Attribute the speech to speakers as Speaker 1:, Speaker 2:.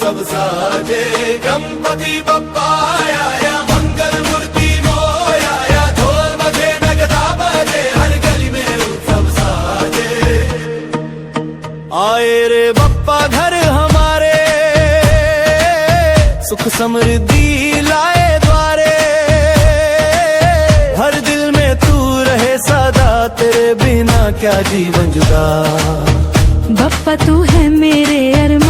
Speaker 1: उत्सव साजे, गणपती बाप्पा आया, मंगल मूर्ती मोया, ढोल बजे नगदा बजे, हर गली में उत्सव साजे। आए रे बप्पा घर हमारे, सुख समृद्धि लाए द्वारे, हर दिल में तू रहे सदा, तेरे बिना क्या जीवन जुदा।
Speaker 2: बप्पा तू है मेरे अरमान,